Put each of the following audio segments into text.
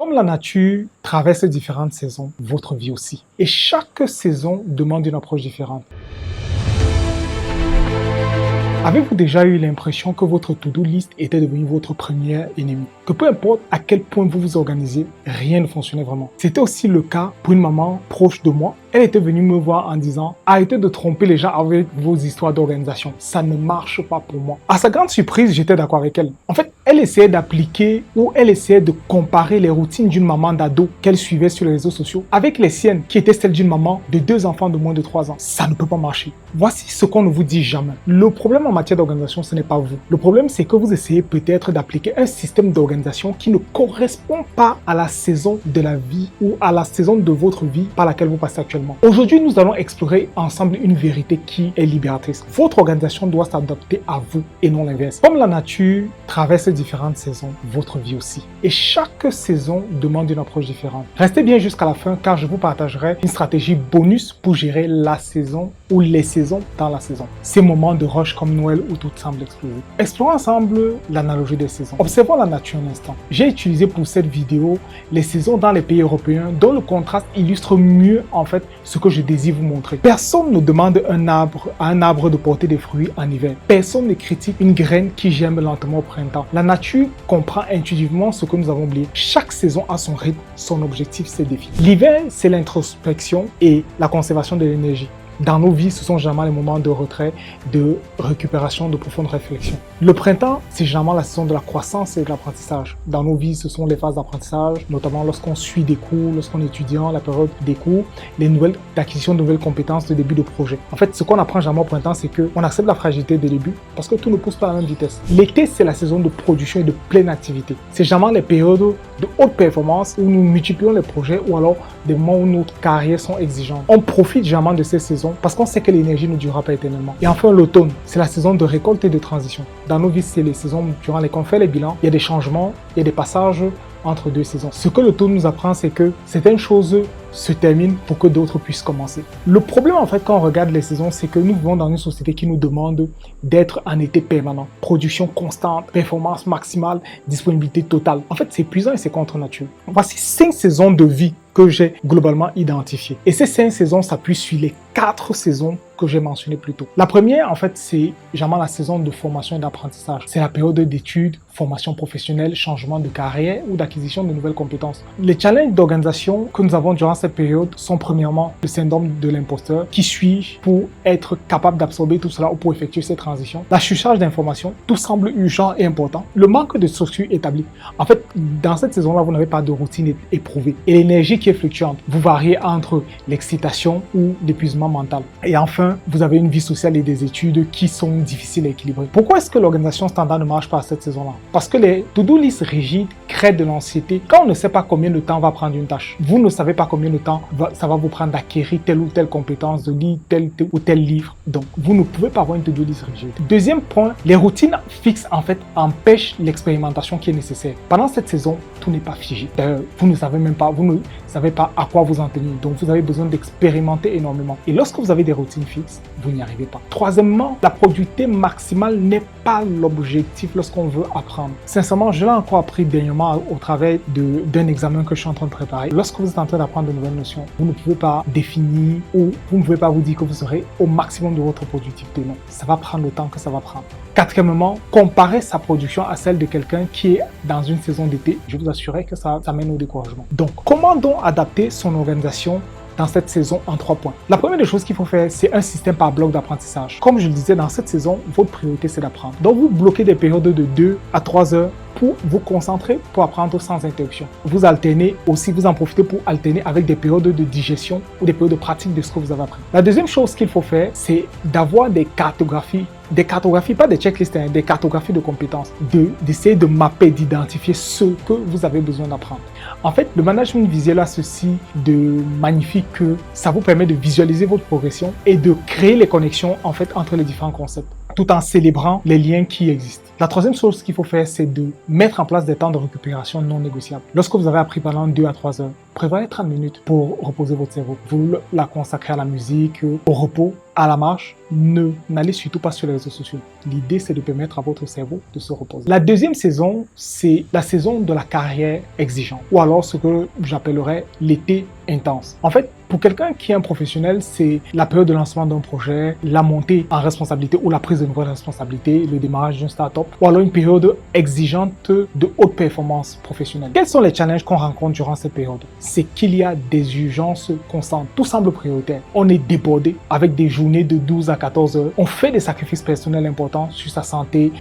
Comme la nature traverse différentes saisons, votre vie aussi. Et chaque saison demande une approche différente. Avez-vous déjà eu l'impression que votre to-do list était devenue votre premier ennemi? Que peu importe à quel point vous vous organisez, rien ne fonctionnait vraiment. C'était aussi le cas pour une maman proche de moi. Elle était venue me voir en disant « Arrêtez de tromper les gens avec vos histoires d'organisation. Ça ne marche pas pour moi. » À sa grande surprise, j'étais d'accord avec elle. En fait, elle essayait d'appliquer ou elle essayait de comparer les routines d'une maman d'ado qu'elle suivait sur les réseaux sociaux avec les siennes qui étaient celles d'une maman de 2 enfants de moins de 3 ans. Ça ne peut pas marcher. Voici ce qu'on ne vous dit jamais. Le problème en matière d'organisation, ce n'est pas vous. Le problème, c'est que vous essayez peut-être d'appliquer un système d'organisation qui ne correspond pas à la saison de la vie ou à la saison de votre vie par laquelle vous passez actuellement. Aujourd'hui, nous allons explorer ensemble une vérité qui est libératrice. Votre organisation doit s'adapter à vous et non l'inverse. Comme la nature traverse différentes saisons, votre vie aussi. Et chaque saison demande une approche différente. Restez bien jusqu'à la fin car je vous partagerai une stratégie bonus pour gérer la saison ou les saisons dans la saison. Ces moments de rush comme Noël où tout semble exploser. Explorons ensemble l'analogie des saisons. Observons la nature un instant. J'ai utilisé pour cette vidéo les saisons dans les pays européens dont le contraste illustre mieux en fait ce que je désire vous montrer. Personne ne demande à un arbre de porter des fruits en hiver. Personne ne critique une graine qui germe lentement au printemps. La nature comprend intuitivement ce que nous avons oublié. Chaque saison a son rythme, son objectif, ses défis. L'hiver, c'est l'introspection et la conservation de l'énergie. Dans nos vies, ce sont généralement les moments de retrait, de récupération, de profonde réflexion. Le printemps, c'est généralement la saison de la croissance et de l'apprentissage. Dans nos vies, ce sont les phases d'apprentissage, notamment lorsqu'on suit des cours, lorsqu'on est étudiant, la période des cours, l'acquisition de nouvelles compétences, le début de projet. En fait, ce qu'on apprend généralement au printemps, c'est qu'on accepte la fragilité des débuts parce que tout ne pousse pas à la même vitesse. L'été, c'est la saison de production et de pleine activité. C'est généralement les périodes de haute performance où nous multiplions les projets ou alors des moments où nos carrières sont exigeantes. On profite généralement de ces saisons parce qu'on sait que l'énergie ne durera pas éternellement. Et enfin, l'automne, c'est la saison de récolte et de transition. Dans nos vies, c'est les saisons durant lesquelles on fait les bilans, il y a des changements, il y a des passages entre deux saisons. Ce que l'automne nous apprend, c'est que certaines choses se terminent pour que d'autres puissent commencer. Le problème, en fait, quand on regarde les saisons, c'est que nous vivons dans une société qui nous demande d'être en été permanent. Production constante, performance maximale, disponibilité totale. En fait, c'est épuisant et c'est contre nature. Voici 5 saisons de vie que j'ai globalement identifiées. Et ces 5 saisons s'appuient sur les 4 saisons que j'ai mentionnées plus tôt. La première, en fait, c'est généralement la saison de formation et d'apprentissage. C'est la période d'études, formation professionnelle, changement de carrière ou d'acquisition de nouvelles compétences. Les challenges d'organisation que nous avons durant cette période sont premièrement le syndrome de l'imposteur. Qui suis-je pour être capable d'absorber tout cela ou pour effectuer cette transition? La surcharge d'informations, tout semble urgent et important. Le manque de structure établie. En fait, dans cette saison-là, vous n'avez pas de routine éprouvée. Et l'énergie qui est fluctuante. Vous variez entre l'excitation ou l'épuisement mental. Et enfin, vous avez une vie sociale et des études qui sont difficiles à équilibrer. Pourquoi est-ce que l'organisation standard ne marche pas à cette saison-là? Parce que les to-do list rigides créent de l'anxiété quand on ne sait pas combien de temps va prendre une tâche. Vous ne savez pas combien de temps ça va vous prendre d'acquérir telle ou telle compétence, de lire tel ou tel livre. Donc, vous ne pouvez pas avoir une to-do list rigide. Deuxième point, les routines fixes en fait empêchent l'expérimentation qui est nécessaire. Pendant cette saison, tout n'est pas figé. D'ailleurs, vous ne savez pas à quoi vous en tenir. Donc, vous avez besoin d'expérimenter énormément. Et lorsque vous avez des routines fixes, vous n'y arrivez pas. Troisièmement, la productivité maximale n'est pas l'objectif lorsqu'on veut apprendre. Sincèrement, je l'ai encore appris dernièrement au travers d'un examen que je suis en train de préparer. Lorsque vous êtes en train d'apprendre de nouvelles notions, vous ne pouvez pas définir ou vous ne pouvez pas vous dire que vous serez au maximum de votre productivité. Non, ça va prendre le temps que ça va prendre. Quatrièmement, comparer sa production à celle de quelqu'un qui est dans une saison d'été, je vous assure que ça mène au découragement. Donc, comment donc adapter son organisation dans cette saison en 3 points? La première des choses qu'il faut faire, c'est un système par bloc d'apprentissage. Comme je le disais, dans cette saison, votre priorité, c'est d'apprendre. Donc, vous bloquez des périodes de 2 à 3 heures pour vous concentrer, pour apprendre sans interruption. Vous alternez aussi, vous en profitez pour alterner avec des périodes de digestion ou des périodes de pratique de ce que vous avez appris. La deuxième chose qu'il faut faire, c'est d'avoir des cartographies, pas des checklists, des cartographies de compétences, d'essayer de mapper, d'identifier ce que vous avez besoin d'apprendre. En fait, le management visuel a ceci de magnifique que ça vous permet de visualiser votre progression et de créer les connexions en fait entre les différents concepts, tout en célébrant les liens qui existent. La troisième chose qu'il faut faire, c'est de mettre en place des temps de récupération non négociables. Lorsque vous avez appris pendant 2 à 3 heures, prévoyez 30 minutes pour reposer votre cerveau. Vous la consacrez à la musique, au repos, à la marche. N'allez surtout pas sur les réseaux sociaux. L'idée, c'est de permettre à votre cerveau de se reposer. La deuxième saison, c'est la saison de la carrière exigeante, ou alors ce que j'appellerais l'été intense. En fait, pour quelqu'un qui est un professionnel, c'est la période de lancement d'un projet, la montée en responsabilité ou la prise de nouvelles responsabilités, le démarrage d'une start-up, ou alors une période exigeante de haute performance professionnelle. Quels sont les challenges qu'on rencontre durant cette période? C'est qu'il y a des urgences constantes. Tout semble prioritaire. On est débordé avec des journées de 12 à 14 heures. On fait des sacrifices personnels importants sur sa santé,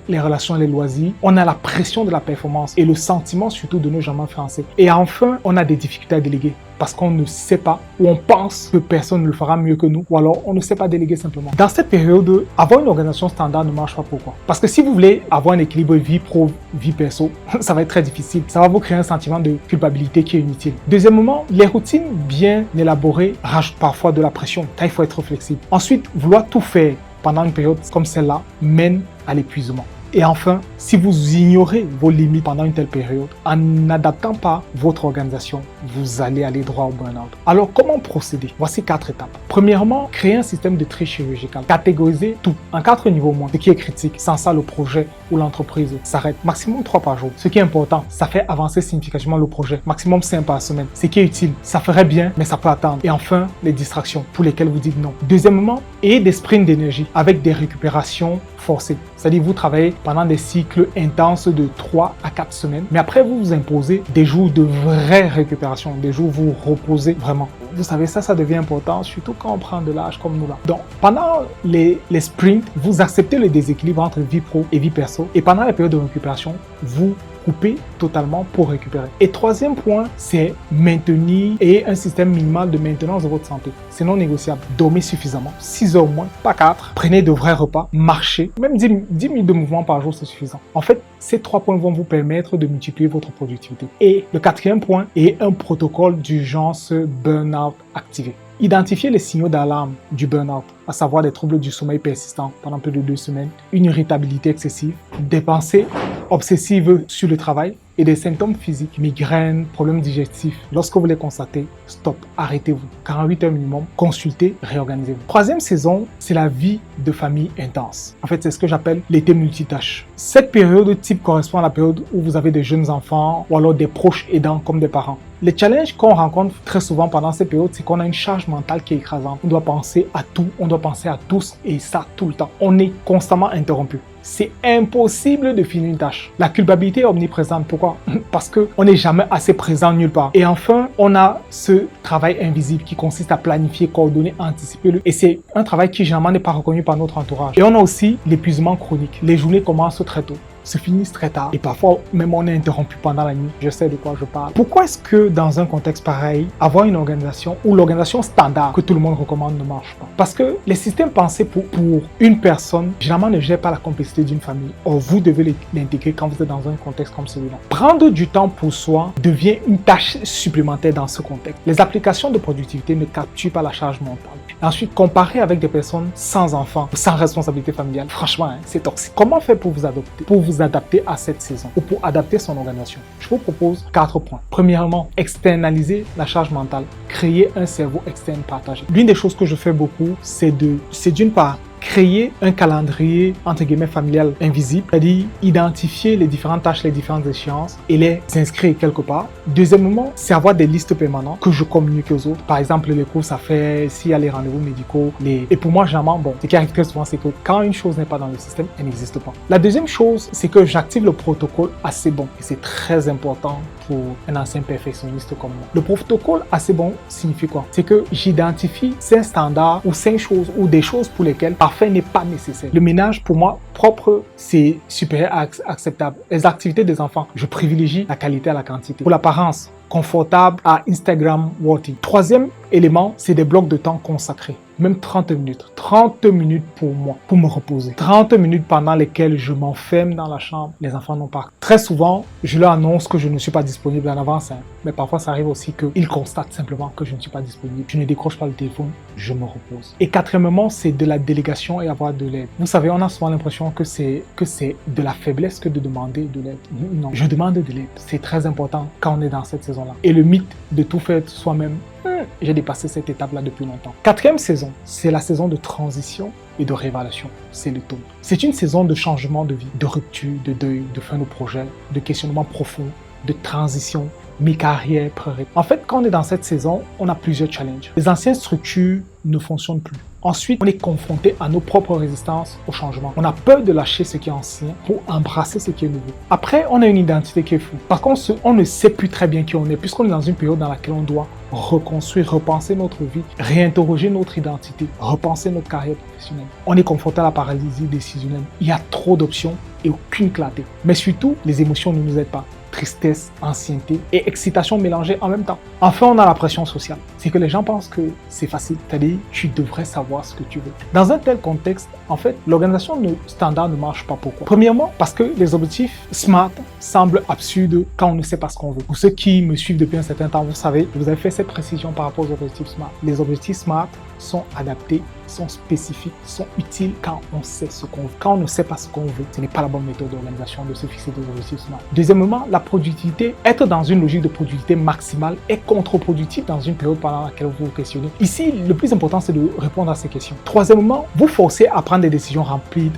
les relations et les loisirs. On a la pression de la performance et le sentiment surtout de ne jamais faire assez. Et enfin, on a des difficultés à déléguer parce qu'on ne sait pas ou on pense que personne ne le fera mieux que nous ou alors on ne sait pas déléguer simplement. Dans cette période, avoir une organisation standard ne marche pas. Pourquoi? Parce que si vous voulez avoir un équilibre vie pro, vie perso, ça va être très difficile. Ça va vous créer un sentiment de culpabilité qui est inutile. Deuxièmement, les routines bien élaborées rajoutent parfois de la pression car il faut être flexible. Ensuite, vouloir tout faire pendant une période comme celle-là mène à l'épuisement. Et enfin, si vous ignorez vos limites pendant une telle période, en n'adaptant pas votre organisation, vous allez aller droit au burn-out. Alors, comment procéder? Voici 4 étapes. Premièrement, créer un système de tri chirurgical. Catégoriser tout en 4 niveaux au moins. Ce qui est critique, sans ça, le projet ou l'entreprise s'arrête. Maximum 3 par jour. Ce qui est important, ça fait avancer significativement le projet. Maximum 5 par semaine. Ce qui est utile, ça ferait bien, mais ça peut attendre. Et enfin, les distractions pour lesquelles vous dites non. Deuxièmement, ayez des sprints d'énergie avec des récupérations forcées. C'est-à-dire, vous travaillez pendant des cycles intenses de 3 à 4 semaines. Mais après, vous vous imposez des jours de vraie récupération, des jours où vous reposez vraiment. Vous savez, ça devient important, surtout quand on prend de l'âge comme nous là. Donc, pendant les sprints, vous acceptez le déséquilibre entre vie pro et vie perso. Et pendant la période de récupération, vous coupez totalement pour récupérer. Et troisième point, c'est maintenir un système minimal de maintenance de votre santé. C'est non négociable. Dormez suffisamment, 6 heures au moins, pas 4. Prenez de vrais repas, marchez. Même 10 minutes de mouvement par jour, c'est suffisant. En fait, ces 3 points vont vous permettre de multiplier votre productivité. Et le 4e point est un protocole d'urgence burn-out activé. Identifiez les signaux d'alarme du burn-out, à savoir des troubles du sommeil persistants pendant plus de 2 semaines, une irritabilité excessive, des pensées obsessives sur le travail et des symptômes physiques, migraines, problèmes digestifs. Lorsque vous les constatez, stop, arrêtez-vous. 48 heures minimum, consultez, réorganisez-vous. 3e saison, c'est la vie de famille intense. En fait, c'est ce que j'appelle l'été multitâche. Cette période type correspond à la période où vous avez des jeunes enfants ou alors des proches aidants comme des parents. Les challenges qu'on rencontre très souvent pendant cette période, c'est qu'on a une charge mentale qui est écrasante. On doit penser à tout, on doit penser à tous et ça tout le temps. On est constamment interrompu. C'est impossible de finir une tâche. La culpabilité est omniprésente. Pourquoi? Parce qu'on n'est jamais assez présent nulle part. Et enfin, on a ce travail invisible qui consiste à planifier, coordonner, anticiper. Et c'est un travail qui généralement n'est pas reconnu par notre entourage. Et on a aussi l'épuisement chronique. Les journées commencent très tôt, se finissent très tard et parfois même on est interrompu pendant la nuit. Je sais de quoi je parle. Pourquoi est-ce que dans un contexte pareil, avoir une organisation ou l'organisation standard que tout le monde recommande ne marche pas? Parce que les systèmes pensés pour une personne, généralement ne gèrent pas la complexité d'une famille. Or, vous devez l'intégrer quand vous êtes dans un contexte comme celui-là. Prendre du temps pour soi devient une tâche supplémentaire dans ce contexte. Les applications de productivité ne capturent pas la charge mentale. Et ensuite, comparer avec des personnes sans enfants, sans responsabilité familiale, franchement, c'est toxique. Comment faire pour vous adapter à cette saison ou pour adapter son organisation? Je vous propose 4 points. Premièrement, externaliser la charge mentale. Créer un cerveau externe partagé. L'une des choses que je fais beaucoup, c'est d'une part créer un calendrier entre guillemets familial invisible, c'est-à-dire identifier les différentes tâches, les différentes échéances et les inscrire quelque part. Deuxièmement, c'est avoir des listes permanentes que je communique aux autres. Par exemple, les courses à faire, s'il y a les rendez-vous médicaux. Et pour moi, généralement, ce qui arrive très souvent, c'est que quand une chose n'est pas dans le système, elle n'existe pas. La deuxième chose, c'est que j'active le protocole assez bon. Et c'est très important pour un ancien perfectionniste comme moi. Le protocole assez bon signifie quoi? C'est que j'identifie 5 standards ou 5 choses ou des choses pour lesquelles parfait n'est pas nécessaire. Le ménage, pour moi, propre, c'est supérieur à acceptable. Les activités des enfants, je privilégie la qualité à la quantité. Pour l'apparence, confortable à Instagram worthy. Troisième élément, c'est des blocs de temps consacrés. même 30 minutes. 30 minutes pour moi, pour me reposer. 30 minutes pendant lesquelles je m'enferme dans la chambre. Les enfants n'ont pas. Très souvent, je leur annonce que je ne suis pas disponible en avance. Mais parfois, ça arrive aussi qu'ils constatent simplement que je ne suis pas disponible. Je ne décroche pas le téléphone, je me repose. Et quatrièmement, c'est de la délégation et avoir de l'aide. Vous savez, on a souvent l'impression que c'est de la faiblesse que de demander de l'aide. Non, je demande de l'aide. C'est très important quand on est dans cette saison-là. Et le mythe de tout faire soi-même, j'ai dépassé cette étape-là depuis longtemps. Quatrième saison, c'est la saison de transition et de révélation. C'est le tome. C'est une saison de changement de vie, de rupture, de deuil, de fin de projet, de questionnement profond, de transition, mi-carrière, pré-retraite. En fait, quand on est dans cette saison, on a plusieurs challenges. Les anciennes structures ne fonctionnent plus. Ensuite, on est confronté à nos propres résistances au changement. On a peur de lâcher ce qui est ancien pour embrasser ce qui est nouveau. Après, on a une identité qui est floue. Par contre, on ne sait plus très bien qui on est, puisqu'on est dans une période dans laquelle on doit reconstruire, repenser notre vie, réinterroger notre identité, repenser notre carrière professionnelle. On est confronté à la paralysie décisionnelle. Il y a trop d'options et aucune clarté. Mais surtout, les émotions ne nous aident pas. Tristesse, ancienneté et excitation mélangées en même temps. Enfin, on a la pression sociale. C'est que les gens pensent que c'est facile. C'est-à-dire, tu devrais savoir ce que tu veux. Dans un tel contexte, en fait, l'organisation standard ne marche pas. Pourquoi? Premièrement, parce que les objectifs SMART semblent absurdes quand on ne sait pas ce qu'on veut. Pour ceux qui me suivent depuis un certain temps, vous savez, vous avez fait cette précision par rapport aux objectifs SMART. Les objectifs SMART sont adaptés, sont spécifiques, sont utiles quand on sait ce qu'on veut. Quand on ne sait pas ce qu'on veut, ce n'est pas la bonne méthode d'organisation de se fixer des objectifs SMART. Deuxièmement, la productivité, être dans une logique de productivité maximale est contre-productif dans une période pendant laquelle vous vous questionnez. Ici, le plus important, c'est de répondre à ces questions. Troisièmement, vous forcer à prendre des décisions remplies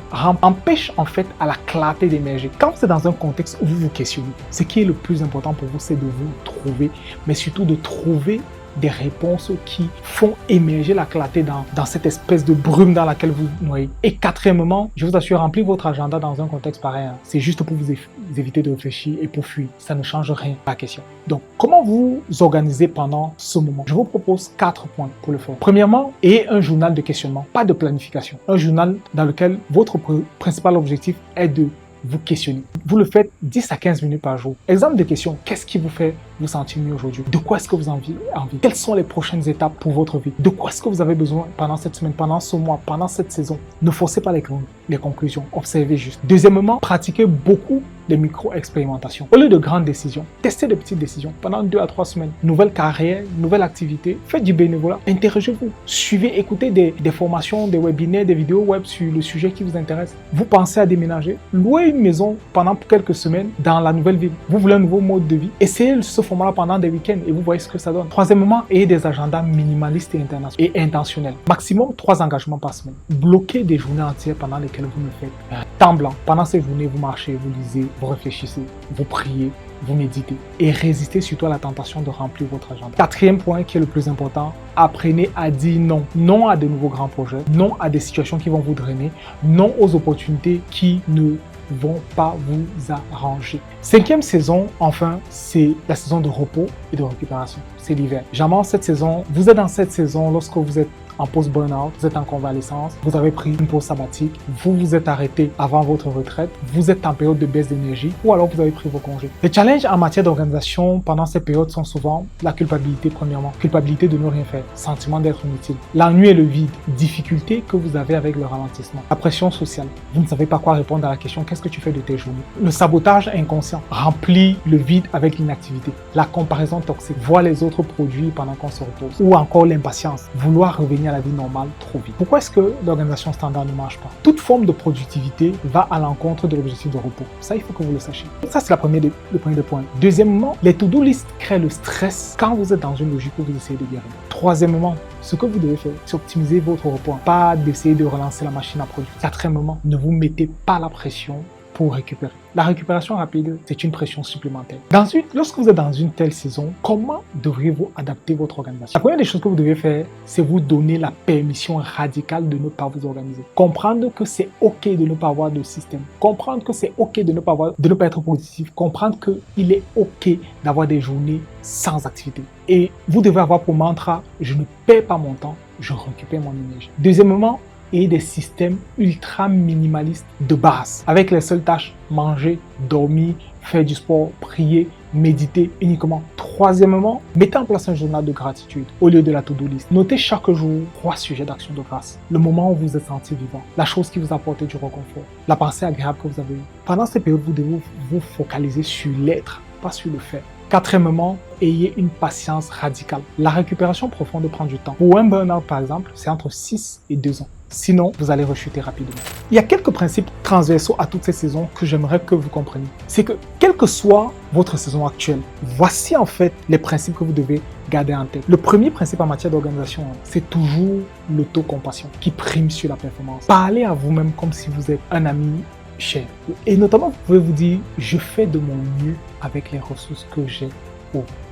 empêche en fait à la clarté d'émerger. Quand vous êtes dans un contexte où vous vous questionnez, ce qui est le plus important pour vous, c'est de vous trouver, mais surtout de trouver des réponses qui font émerger la clarté dans cette espèce de brume dans laquelle vous noyez. Et quatrièmement, je vous assure, remplir votre agenda dans un contexte pareil, c'est juste pour vous éviter de réfléchir et pour fuir. Ça ne change rien à la question. Donc, comment vous organisez pendant ce moment? Je vous propose 4 points pour le faire. Premièrement, ayez un journal de questionnement, pas de planification. Un journal dans lequel votre principal objectif est de vous questionner. Vous le faites 10 à 15 minutes par jour. Exemple de questions, qu'est-ce qui vous fait vous sentir mieux aujourd'hui? De quoi est-ce que vous avez envie? Quelles sont les prochaines étapes pour votre vie? De quoi est-ce que vous avez besoin pendant cette semaine, pendant ce mois, pendant cette saison? Ne forcez pas les conclusions, observez juste. Deuxièmement, pratiquez beaucoup de micro-expérimentations. Au lieu de grandes décisions, testez de petites décisions pendant 2 à 3 semaines. Nouvelle carrière, nouvelle activité, faites du bénévolat, interrogez-vous, suivez, écoutez des formations, des webinaires, des vidéos web sur le sujet qui vous intéresse. Vous pensez à déménager, louez une maison pendant quelques semaines dans la nouvelle ville. Vous voulez un nouveau mode de vie, essayez ce format-là pendant des week-ends et vous voyez ce que ça donne. Troisièmement, ayez des agendas minimalistes et intentionnels. Maximum 3 engagements par semaine. Bloquez des journées entières pendant lesquelles vous ne faites temps blanc. Pendant ces journées, vous marchez, vous lisez, vous réfléchissez, vous priez, vous méditez et résistez surtout à la tentation de remplir votre agenda. Quatrième point qui est le plus important, apprenez à dire non. Non à de nouveaux grands projets, non à des situations qui vont vous drainer, non aux opportunités qui ne vont pas vous arranger. 5e saison, enfin, c'est la saison de repos et de récupération. C'est l'hiver. Jamais cette saison, vous êtes dans cette saison lorsque vous êtes en post-burnout, vous êtes en convalescence, vous avez pris une pause sabbatique, vous vous êtes arrêté avant votre retraite, vous êtes en période de baisse d'énergie ou alors vous avez pris vos congés. Les challenges en matière d'organisation pendant ces périodes sont souvent la culpabilité premièrement, culpabilité de ne rien faire, sentiment d'être inutile, l'ennui et le vide, difficulté que vous avez avec le ralentissement, la pression sociale, vous ne savez pas quoi répondre à la question qu'est-ce que tu fais de tes journées, le sabotage inconscient remplit le vide avec l'inactivité, la comparaison toxique, voir les autres produits pendant qu'on se repose ou encore l'impatience, vouloir revenir à la vie normale trop vite. Pourquoi est-ce que l'organisation standard ne marche pas? Toute forme de productivité va à l'encontre de l'objectif de repos. Ça, il faut que vous le sachiez. Ça, c'est le premier des points. Deuxièmement, les to-do list créent le stress quand vous êtes dans une logique où vous essayez de guérir. Troisièmement, ce que vous devez faire, c'est optimiser votre repos, pas d'essayer de relancer la machine à produire. Quatrièmement, ne vous mettez pas la pression pour récupérer. La récupération rapide, c'est une pression supplémentaire. Ensuite, lorsque vous êtes dans une telle saison, comment devriez-vous adapter votre organisation? La première des choses que vous devez faire, c'est vous donner la permission radicale de ne pas vous organiser. Comprendre que c'est OK de ne pas avoir de système. Comprendre que c'est OK de ne pas être positif. Comprendre qu'il est OK d'avoir des journées sans activité. Et vous devez avoir pour mantra, je ne perds pas mon temps, je récupère mon énergie. Deuxièmement, et des systèmes ultra minimalistes de base, avec les seules tâches, manger, dormir, faire du sport, prier, méditer uniquement 3 Troisièmement, mettez en place un journal de gratitude au lieu de la to-do list. Notez chaque jour 3 sujets d'action de grâce. Le moment où vous vous êtes senti vivant, la chose qui vous a apporté du réconfort, la pensée agréable que vous avez eue. Pendant ces périodes, vous devez vous focaliser sur l'être, pas sur le faire. Quatrièmement, ayez une patience radicale. La récupération profonde prend du temps. Pour un burn-out, par exemple, c'est entre 6 et 2 ans. Sinon, vous allez rechuter rapidement. Il y a quelques principes transversaux à toutes ces saisons que j'aimerais que vous compreniez. C'est que, quelle que soit votre saison actuelle, voici en fait les principes que vous devez garder en tête. Le premier principe en matière d'organisation, c'est toujours l'autocompassion qui prime sur la performance. Parlez à vous-même comme si vous êtes un ami cher. Et notamment, vous pouvez vous dire, je fais de mon mieux avec les ressources que j'ai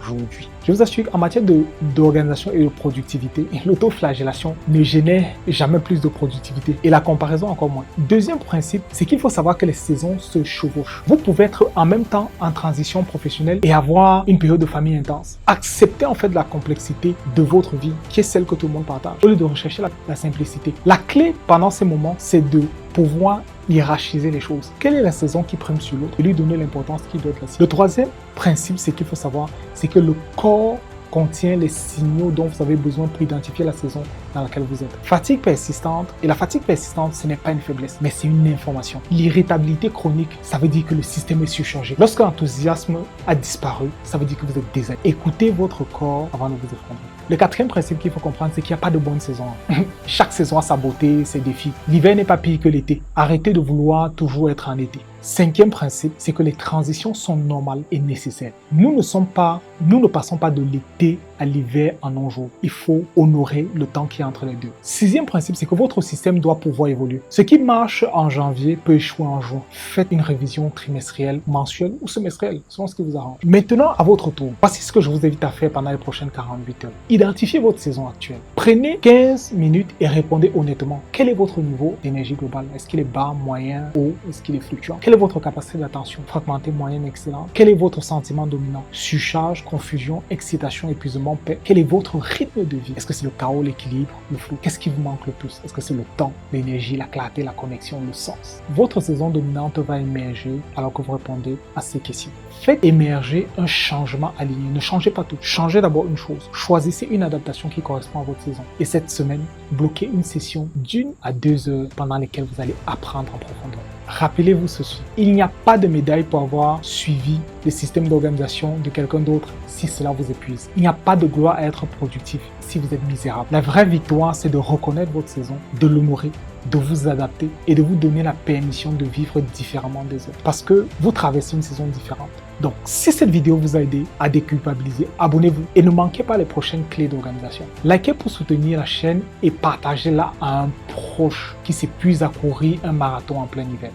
aujourd'hui. Je vous assure qu'en matière d'organisation et de productivité, l'autoflagellation ne génère jamais plus de productivité et la comparaison encore moins. Deuxième principe, c'est qu'il faut savoir que les saisons se chevauchent. Vous pouvez être en même temps en transition professionnelle et avoir une période de famille intense. Acceptez en fait la complexité de votre vie qui est celle que tout le monde partage au lieu de rechercher la simplicité. La clé pendant ces moments, c'est de pouvoir hiérarchiser les choses. Quelle est la saison qui prime sur l'autre et lui donner l'importance qui doit être la sienne. Le troisième principe, c'est qu'il faut savoir, c'est que le corps contient les signaux dont vous avez besoin pour identifier la saison dans laquelle vous êtes. Fatigue persistante. Et la fatigue persistante, ce n'est pas une faiblesse, mais c'est une information. L'irritabilité chronique, ça veut dire que le système est surchargé. Lorsque l'enthousiasme a disparu, ça veut dire que vous êtes désaligné. Écoutez votre corps avant de vous effondrer. Le quatrième principe qu'il faut comprendre, c'est qu'il n'y a pas de bonne saison. Chaque saison a sa beauté, ses défis. L'hiver n'est pas pire que l'été. Arrêtez de vouloir toujours être en été. Cinquième principe, c'est que les transitions sont normales et nécessaires. Nous ne passons pas de l'été à l'hiver en un jour. Il faut honorer le temps qui est entre les deux. Sixième principe, c'est que votre système doit pouvoir évoluer. Ce qui marche en janvier peut échouer en juin. Faites une révision trimestrielle, mensuelle ou semestrielle, selon ce qui vous arrange. Maintenant, à votre tour, voici ce que je vous invite à faire pendant les prochaines 48 heures. Identifiez votre saison actuelle. Prenez 15 minutes et répondez honnêtement. Quel est votre niveau d'énergie globale? Est-ce qu'il est bas, moyen, haut? Est-ce qu'il est fluctuant? Quelle est votre capacité d'attention? Fragmentée, moyenne, excellente? Quel est votre sentiment dominant? Surcharge, confusion, excitation, épuisement, paix? Quel est votre rythme de vie? Est-ce que c'est le chaos, l'équilibre, le flou? Qu'est-ce qui vous manque le plus? Est-ce que c'est le temps, l'énergie, la clarté, la connexion, le sens? Votre saison dominante va émerger alors que vous répondez à ces questions. Faites émerger un changement aligné. Ne changez pas tout. Changez d'abord une chose. Choisissez une adaptation qui correspond à votre saison. Et cette semaine, bloquez une session d'1 à 2 heures pendant lesquelles vous allez apprendre en profondeur. Rappelez-vous ceci, il n'y a pas de médaille pour avoir suivi le système d'organisation de quelqu'un d'autre si cela vous épuise. Il n'y a pas de gloire à être productif si vous êtes misérable. La vraie victoire, c'est de reconnaître votre saison, de l'honorer, de vous adapter et de vous donner la permission de vivre différemment des autres. Parce que vous traversez une saison différente. Donc, si cette vidéo vous a aidé à déculpabiliser, abonnez-vous et ne manquez pas les prochaines clés d'organisation. Likez pour soutenir la chaîne et partagez-la à un proche qui s'épuise à courir un marathon en plein hiver.